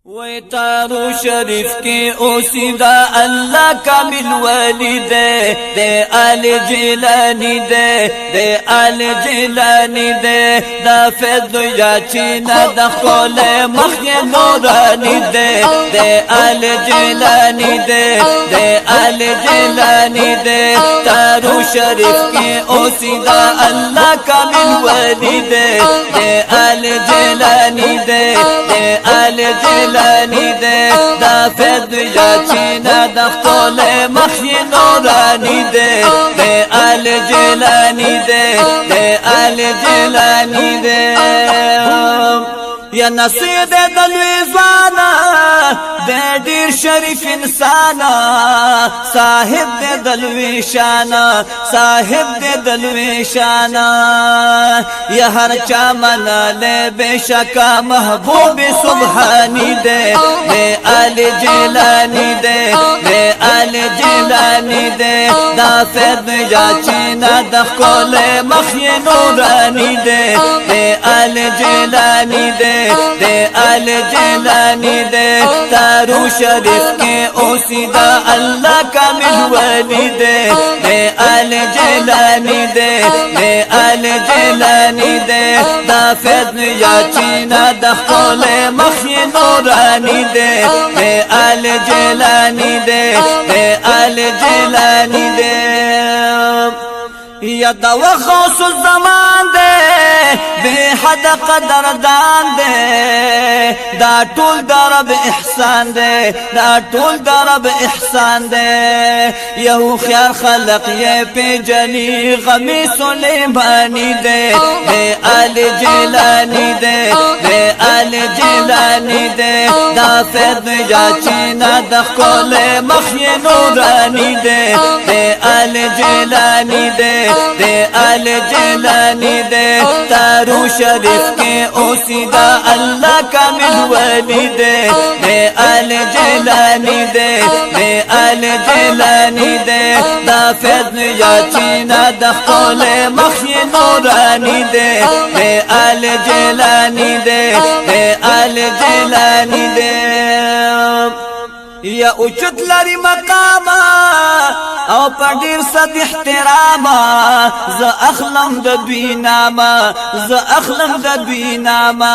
وی تارو شریف کی اوسیدا اللہ کامل ولی دے آل جیلانی دے آل جیلانی دے دا فیض یا چینا دا خول مخی نورانی دے آل جیلانی دے آل جیلانی دے تارو شریف کی اوسیدا اللہ کامل ولی دے آل جیلانی دے آل جیلانی دے دا فیض یا چینا دا خول مخی نورانی دے آل جیلانی دے آل جیلانی دے یا نصید دلویزانا دے دیر شریف انسانا صاحب دے دلوی شانا صاحب دے دلوی شانا یا ہر چا منا لے بے شکا محبوب سبحانی دے آل جیلانی دے آل جیلانی دے دا فیض یا چینا دا خول مخی نورانی دے آل جیلانی دے آل جیلانی دے تارو شریف کے اوسیدا اللہ کامل ولی دے آل جیلانی دے آل جیلانی دے دا فیض یا چینا دا خول مخی نورانی دے آل جیلانی دے آل جیلانی دے یا دا وخوص الزمان دے بے حد قدردان دے دا ټول درب احسان دے دا ټول درب احسان دے یو خیار خلق یہ پی جنی غمی سلیمانی دے آل جیلانی دے آل جیلانی دے دا فیض یا چینا دا خول مخی نورانی دے آل جیلانی دے آل جیلانی دے تارو شریف کے اوسیدا اللہ کامل ولی دے آل جیلانی دے آل جیلانی دے دا فیض یا چینا دا خول مخی نورانی دے آل جیلانی دے آل جیلانی دے یا اوچت لری مقاما او پدیر صد احتراما ز اخلم د دوی ناما ز اخلم د دوی ناما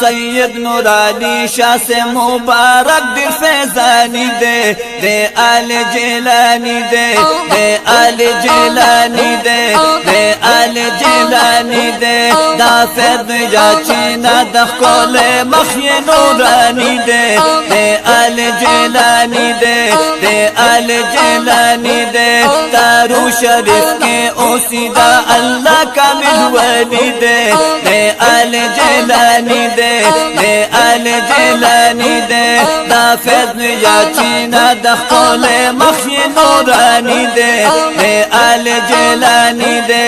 سید نور علی شاہ سے مبارک دیر فیضانی دے آل جیلانی دے آل جیلانی دے آل جیلانی دے دا فیض یا چینا دا خول مخی نورانی دے آل جیلانی دے آل جیلانی دے تارو شریف کے اوسیدا اللہ کامل ولی دے آل جیلانی دے آل جیلانی دے دا فیض یا چینا دا خول مخی نورانی دے آل جیلانی دے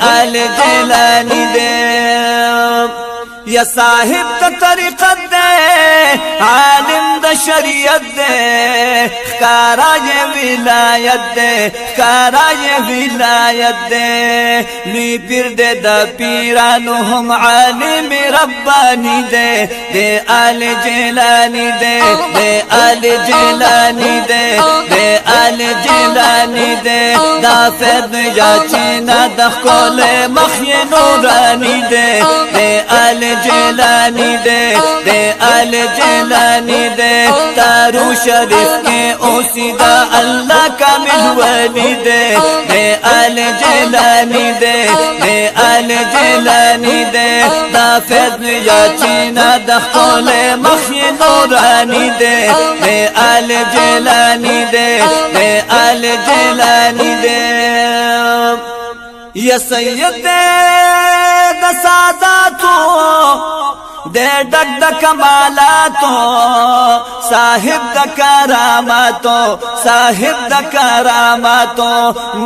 آل جیلانی دے یا صاحب دا طریقت دے عالم دا شریعت دے خکارا یہ ولایت دے خکارا یہ ولایت دے لی پیر دے دا پیرانو ہم عالم ربانی دے آل جیلانی دے آل جیلانی دے آل جیلانی دے دا فیض یا چینا دا خول مخی نورانی دے آل جیلانی دے آل جیلانی دے تارو شریف کے اوسیدا اللہ کامل ولی دے آل جیلانی دے آل جیلانی دے دا فیض یا چینا دا خول مخی نورانی دے آل جیلانی دے آل جیلانی دے یا سید دا ساداتو دے ڈک دا کمالاتو صاحب د کراماتو صاحب د کراماتو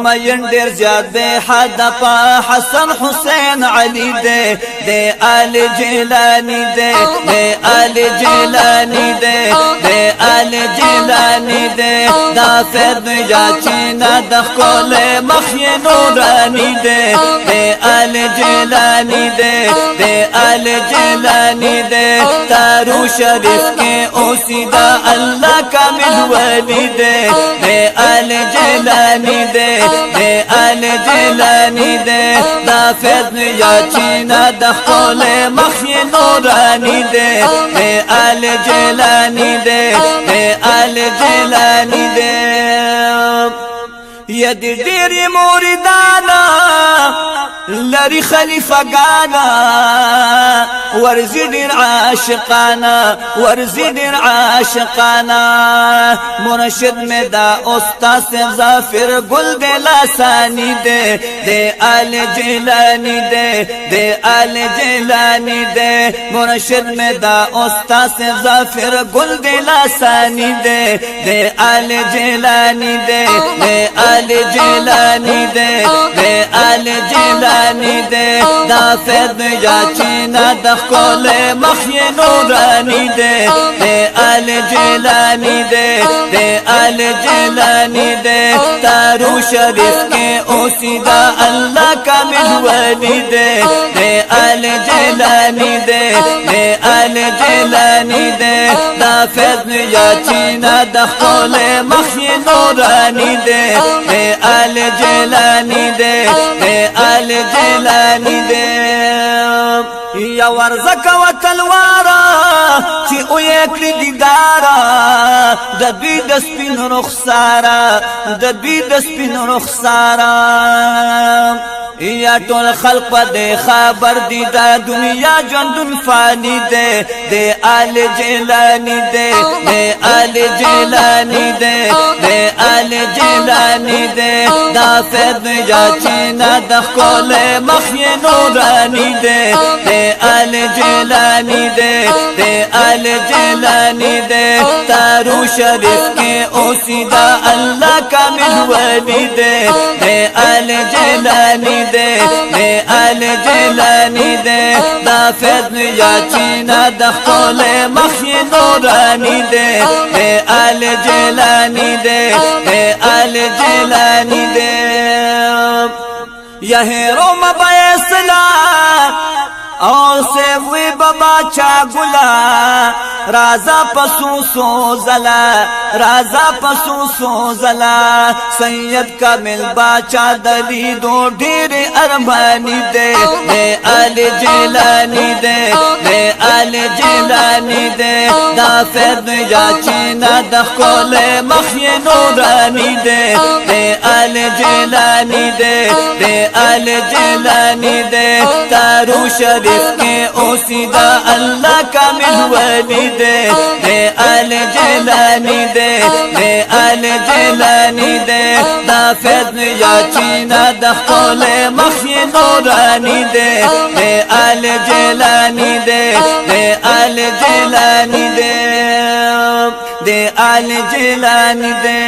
مین ډیر زیات دے حد پا حسن حسین علی دے دے آل جیلانی دے دے آل جیلانی دے دے آل جیلانی دے دا فید جاچینا دخول مخی نورانی دے دے آل جیلانی دے دے آل جیلانی دے تارو شریف کے اوسیدہ اللہ کامل ولی دے دے آل جیلانی دے دے آل جیلانی دے دا فید جاچینا دخول مخی نورانی دے دے آل جیلانی دے دے آل جیلانی دے ید دیر موردانا لری خلیفہ گانا ورزی دیر عاشقانا ورزی دیر عاشقانا مرشد میں دا استاذ ظافر گل دے لاسانی دے دے آل جیلانی دے دے آل جیلانی دے مرشد میں دا استاذ ظافر گل دے لاسانی دے دے آل جیلانی دے دے آل جیلانی دے دے آل جیلانی دے دا فید جاچینا دخول مخی نورانی دے دے آل جیلانی دے دے آل جیلانی دے تارو شریف کے اوسیدہ اللہ کامل ولی دے دے آل جیلانی دے دے آل جیلانی دے دا فید جاچینا دخول مخی نورانی دے دے آل جیلانی دے دے آل جیلانی دے یا ورزک و تلوارا چی او یکلی دیدارا د دوی د سپین رخسارا د دوی د سپین رخسارا یا ټول خلق په دې خبر دي دا دنیا ژوندون فانی دے دے آل جیلانی دے دے آل جیلانی دے دے آل جیلانی دے دا فید جاچینا دخول مخی نورانی دے دے آل جیلانی دے دے آل جیلانی دے تارو شریف کے اوسیدہ اللہ کامل ولی دے دے آل جیلانی دے دے آل جیلانی دے دا فید جاچینا دخول مخی نورانی دے دے آل جیلانی دے دے آل جیلانی دے یا ہیرو مبایسلا اور سے وی بابا چا گلا رازا پسو سو زلا رازا پسو سو زلا سید کامل باچا دلی دو ڈیر ارمانی دے دے آل جیلانی دے دے آل جیلانی دے دا فید جاچینا دخول مخی نورانی دے دے آل جیلانی دے دے آل جیلانی دے تارو شریف کے اوسیدہ اللہ کامل ولی دے دے آل جیلانی دے دے آل جیلانی دے دا فید جاچینا دخول مخی نورانی دے دے آل جیلانی دے دے آل جیلانی دے دے آل جیلانی دے